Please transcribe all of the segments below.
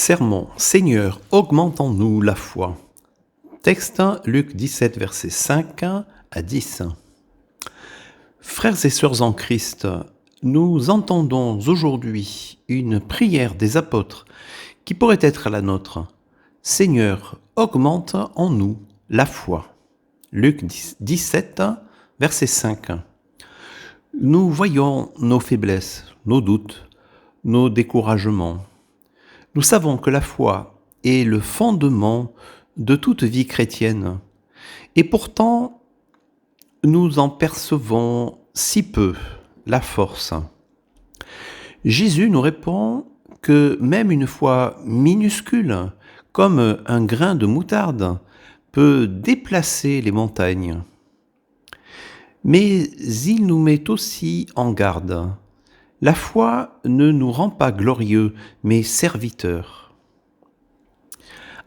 Sermon, Seigneur, augmente en nous la foi. Texte, Luc 17, versets 5 à 10. Frères et sœurs en Christ, nous entendons aujourd'hui une prière des apôtres qui pourrait être la nôtre. Seigneur, augmente en nous la foi. Luc 17, verset 5. Nous voyons nos faiblesses, nos doutes, nos découragements. Nous savons que la foi est le fondement de toute vie chrétienne. Et pourtant, nous en percevons si peu la force. Jésus nous répond que même une foi minuscule, comme un grain de moutarde, peut déplacer les montagnes. Mais il nous met aussi en garde. La foi ne nous rend pas glorieux, mais serviteurs.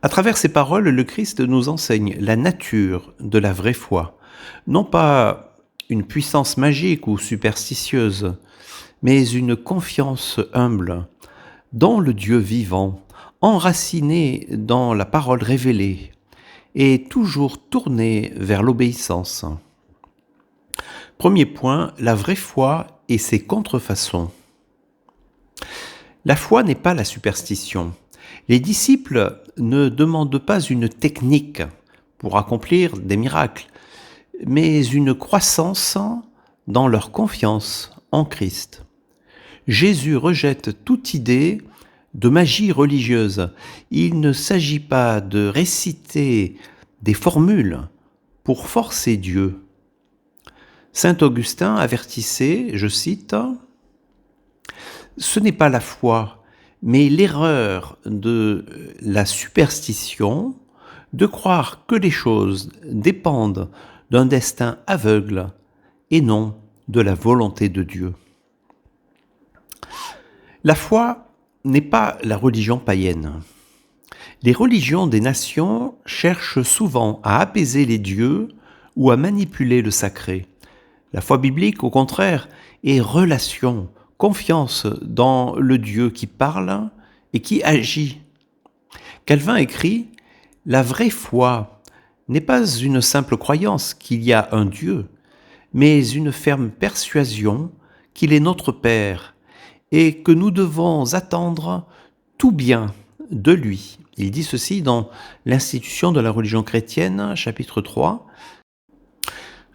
À travers ces paroles, le Christ nous enseigne la nature de la vraie foi. Non pas une puissance magique ou superstitieuse, mais une confiance humble dans le Dieu vivant, enraciné dans la parole révélée et toujours tourné vers l'obéissance. Premier point, la vraie foi et ses contrefaçons. La foi n'est pas la superstition. Les disciples ne demandent pas une technique pour accomplir des miracles, mais une croissance dans leur confiance en Christ. Jésus rejette toute idée de magie religieuse. Il ne s'agit pas de réciter des formules pour forcer Dieu. Saint Augustin avertissait, je cite, « Ce n'est pas la foi, mais l'erreur de la superstition de croire que les choses dépendent d'un destin aveugle et non de la volonté de Dieu. » La foi n'est pas la religion païenne. Les religions des nations cherchent souvent à apaiser les dieux ou à manipuler le sacré. La foi biblique, au contraire, est relation, confiance dans le Dieu qui parle et qui agit. Calvin écrit « La vraie foi n'est pas une simple croyance qu'il y a un Dieu, mais une ferme persuasion qu'il est notre Père et que nous devons attendre tout bien de lui. » Il dit ceci dans l'Institution de la religion chrétienne, chapitre 3.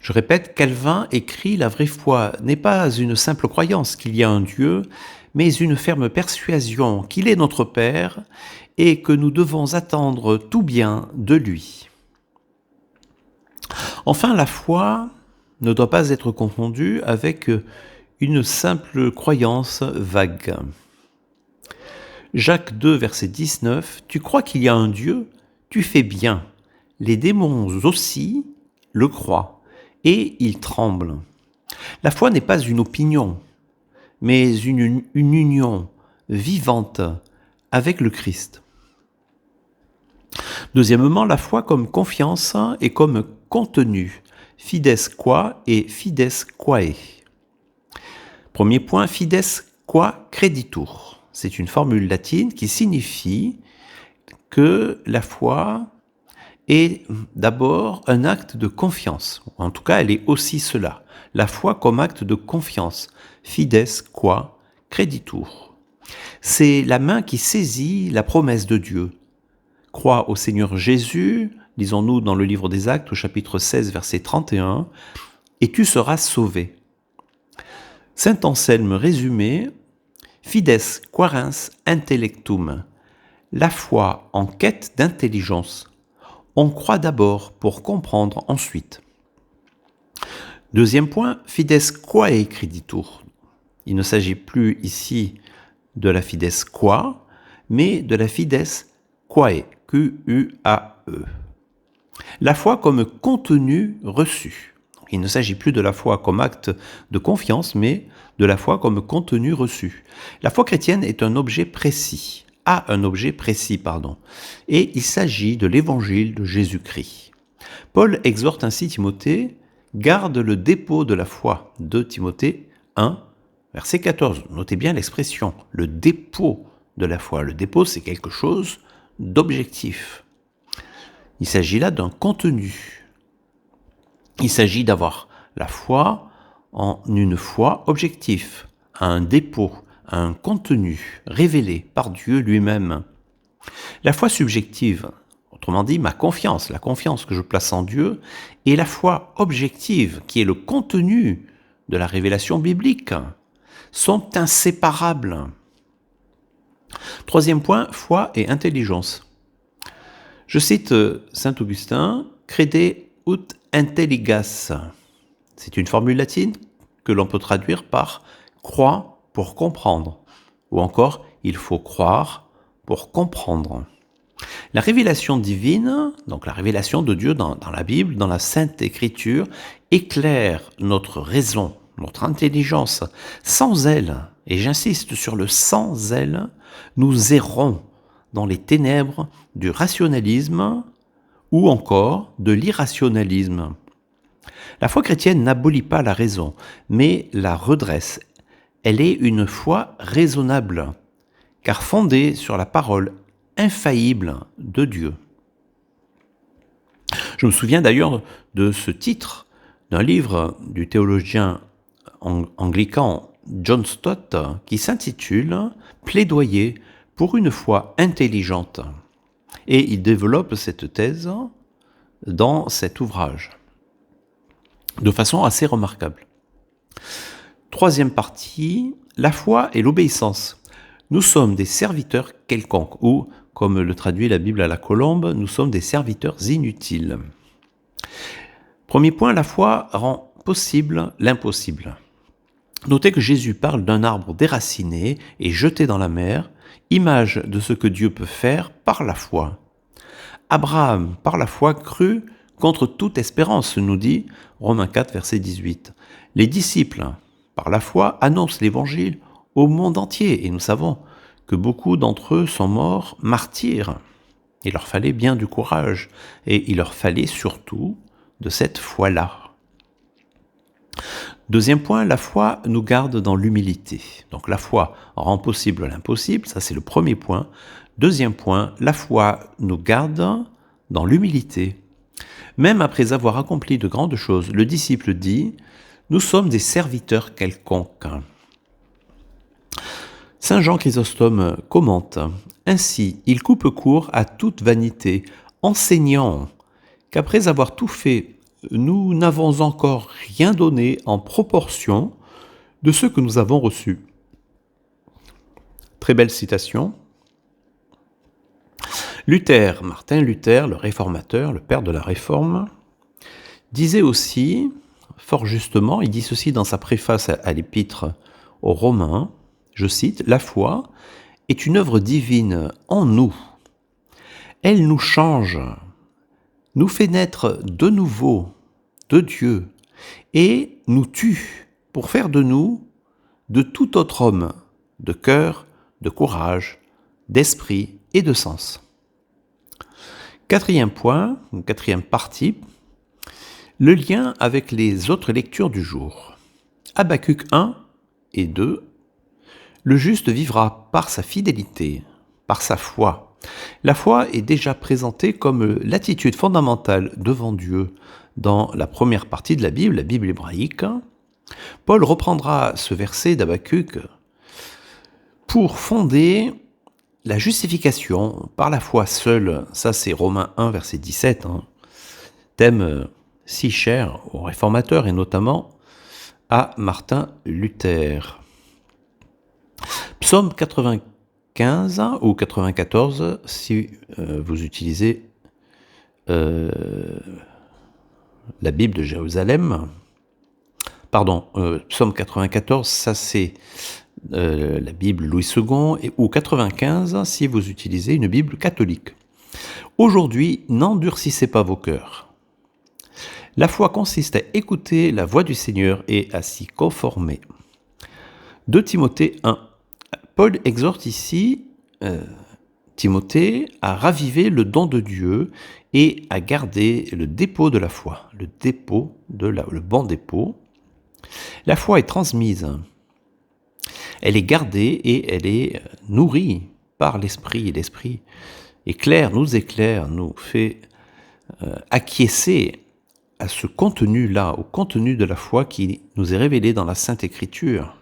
Je répète, Calvin écrit « La vraie foi n'est pas une simple croyance qu'il y a un Dieu, mais une ferme persuasion qu'il est notre Père et que nous devons attendre tout bien de lui. » Enfin, la foi ne doit pas être confondue avec une simple croyance vague. Jacques 2, verset 19, « Tu crois qu'il y a un Dieu? Tu fais bien. Les démons aussi le croient. Et ils tremblent. » La foi n'est pas une opinion, mais une union vivante avec le Christ. Deuxièmement, la foi comme confiance et comme contenu, fides qua et fides quae. Premier point, fides qua creditur. C'est une formule latine qui signifie que la foi est d'abord un acte de confiance. En tout cas, elle est aussi cela. La foi comme acte de confiance. Fides qua creditur. C'est la main qui saisit la promesse de Dieu. Crois au Seigneur Jésus, lisons-nous dans le livre des Actes au chapitre 16, verset 31, et tu seras sauvé. Saint Anselme résumé, fides quaerens intellectum. La foi en quête d'intelligence. On croit d'abord pour comprendre ensuite. Deuxième point, fides quae creditur. Il ne s'agit plus ici de la fides qua, mais de la fides quae, Q-U-A-E. La foi comme contenu reçu. Il ne s'agit plus de la foi comme acte de confiance, mais de la foi comme contenu reçu. La foi chrétienne est un objet précis. Et il s'agit de l'évangile de Jésus-Christ. Paul exhorte ainsi Timothée, garde le dépôt de la foi, 2 Timothée 1, verset 14. Notez bien l'expression, le dépôt de la foi. Le dépôt, c'est quelque chose d'objectif. Il s'agit là d'un contenu. Il s'agit d'avoir la foi en une foi objective, un dépôt, un contenu révélé par Dieu lui-même. La foi subjective, autrement dit ma confiance, la confiance que je place en Dieu, et la foi objective, qui est le contenu de la révélation biblique, sont inséparables. Troisième point, foi et intelligence. Je cite saint Augustin, crede ut intelligas. C'est une formule latine que l'on peut traduire par crois pour comprendre, ou encore il faut croire pour comprendre. La révélation divine, donc la révélation de Dieu dans la Bible, dans la Sainte Écriture, éclaire notre raison, notre intelligence. Sans elle, et j'insiste sur le sans elle, nous errons dans les ténèbres du rationalisme ou encore de l'irrationalisme. La foi chrétienne n'abolit pas la raison, mais la redresse. Elle est une foi raisonnable, car fondée sur la parole infaillible de Dieu. Je me souviens d'ailleurs de ce titre d'un livre du théologien anglican John Stott qui s'intitule « Plaidoyer pour une foi intelligente ». Et il développe cette thèse dans cet ouvrage de façon assez remarquable. Troisième partie, la foi et l'obéissance. Nous sommes des serviteurs quelconques, ou, comme le traduit la Bible à la Colombe, nous sommes des serviteurs inutiles. Premier point, la foi rend possible l'impossible. Notez que Jésus parle d'un arbre déraciné et jeté dans la mer, image de ce que Dieu peut faire par la foi. Abraham, par la foi, crut contre toute espérance, nous dit Romains 4, verset 18. Les disciples, par la foi, annoncent l'évangile au monde entier, et nous savons que beaucoup d'entre eux sont morts martyrs. Il leur fallait bien du courage, et il leur fallait surtout de cette foi-là. Deuxième point, la foi nous garde dans l'humilité. Donc la foi rend possible l'impossible, ça c'est le premier point. Deuxième point, la foi nous garde dans l'humilité. Même après avoir accompli de grandes choses, le disciple dit « Nous sommes des serviteurs quelconques ». Saint Jean Chrysostome commente « Ainsi, il coupe court à toute vanité, enseignant qu'après avoir tout fait, nous n'avons encore rien donné en proportion de ce que nous avons reçu. » Très belle citation. Luther, Martin Luther, le réformateur, le père de la réforme, disait aussi, fort justement, il dit ceci dans sa préface à l'épître aux Romains, je cite, « La foi est une œuvre divine en nous. Elle nous change, nous fait naître de nouveau de Dieu et nous tue pour faire de nous de tout autre homme, de cœur, de courage, d'esprit et de sens. » Quatrième point, quatrième partie, le lien avec les autres lectures du jour. Habacuc 1 et 2. Le juste vivra par sa fidélité, par sa foi. La foi est déjà présentée comme l'attitude fondamentale devant Dieu dans la première partie de la Bible hébraïque. Paul reprendra ce verset d'Habacuc pour fonder la justification par la foi seule. Ça c'est Romains 1, verset 17, thème si cher aux réformateurs et notamment à Martin Luther. Psaume 95 ou 94, si vous utilisez la Bible de Jérusalem. Pardon, Psaume 94, ça c'est la Bible Louis II, ou 95 si vous utilisez une Bible catholique. Aujourd'hui, n'endurcissez pas vos cœurs. La foi consiste à écouter la voix du Seigneur et à s'y conformer. 2 Timothée 1. Paul exhorte ici Timothée à raviver le don de Dieu et à garder le dépôt de la foi, le bon dépôt. La foi est transmise, elle est gardée et elle est nourrie par l'Esprit, et l'Esprit éclaire, nous fait acquiescer à ce contenu-là, au contenu de la foi qui nous est révélé dans la Sainte Écriture.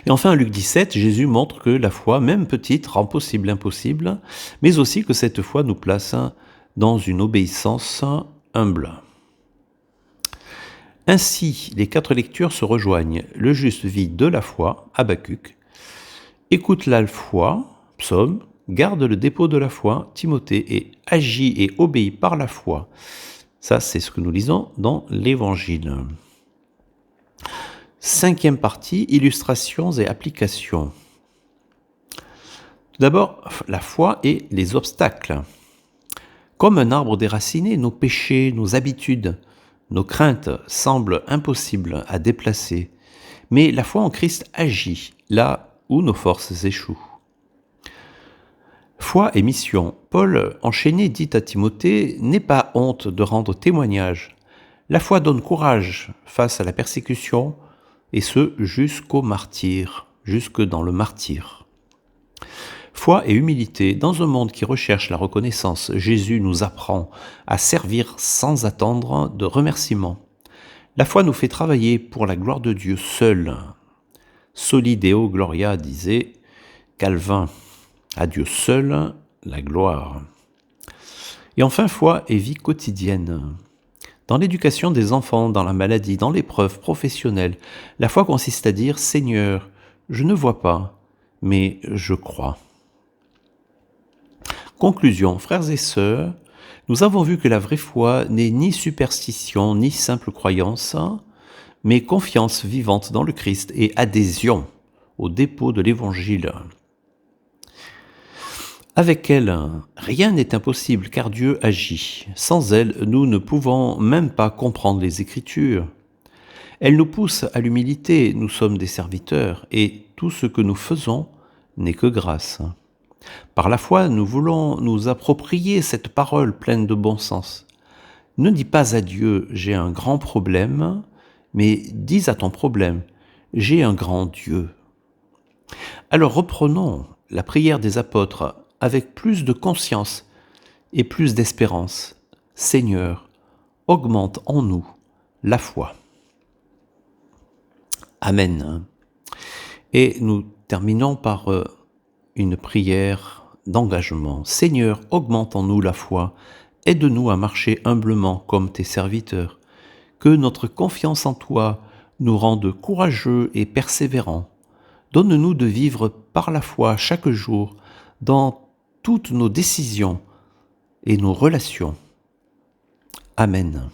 Et enfin, à Luc 17, Jésus montre que la foi, même petite, rend possible l'impossible, mais aussi que cette foi nous place dans une obéissance humble. Ainsi, les 4 lectures se rejoignent. Le juste vit de la foi, Habacuc, écoute la foi, Psaume, garde le dépôt de la foi, Timothée, et agit et obéit par la foi. Ça, c'est ce que nous lisons dans l'Évangile. 5e partie, illustrations et applications. Tout d'abord, la foi et les obstacles. Comme un arbre déraciné, nos péchés, nos habitudes, nos craintes semblent impossibles à déplacer, mais la foi en Christ agit là où nos forces échouent. Foi et mission. Paul, enchaîné, dit à Timothée, « N'aie pas honte de rendre témoignage. La foi donne courage face à la persécution, et ce jusqu'au martyre, jusque dans le martyre. » Foi et humilité. Dans un monde qui recherche la reconnaissance, Jésus nous apprend à servir sans attendre de remerciements. La foi nous fait travailler pour la gloire de Dieu seul. Soli Deo Gloria, disait Calvin. À Dieu seul, la gloire. Et enfin, foi et vie quotidienne. Dans l'éducation des enfants, dans la maladie, dans l'épreuve professionnelle, la foi consiste à dire « Seigneur, je ne vois pas, mais je crois ». Conclusion, frères et sœurs, nous avons vu que la vraie foi n'est ni superstition, ni simple croyance, mais confiance vivante dans le Christ et adhésion au dépôt de l'Évangile. Avec elle, rien n'est impossible car Dieu agit. Sans elle, nous ne pouvons même pas comprendre les Écritures. Elle nous pousse à l'humilité, nous sommes des serviteurs et tout ce que nous faisons n'est que grâce. Par la foi, nous voulons nous approprier cette parole pleine de bon sens. Ne dis pas à Dieu « j'ai un grand problème », mais dis à ton problème « j'ai un grand Dieu ». Alors reprenons la prière des apôtres avec plus de conscience et plus d'espérance. Seigneur, augmente en nous la foi. Amen. Et nous terminons par une prière d'engagement. Seigneur, augmente en nous la foi, aide-nous à marcher humblement comme tes serviteurs, que notre confiance en toi nous rende courageux et persévérants. Donne-nous de vivre par la foi chaque jour dans toutes nos décisions et nos relations. Amen.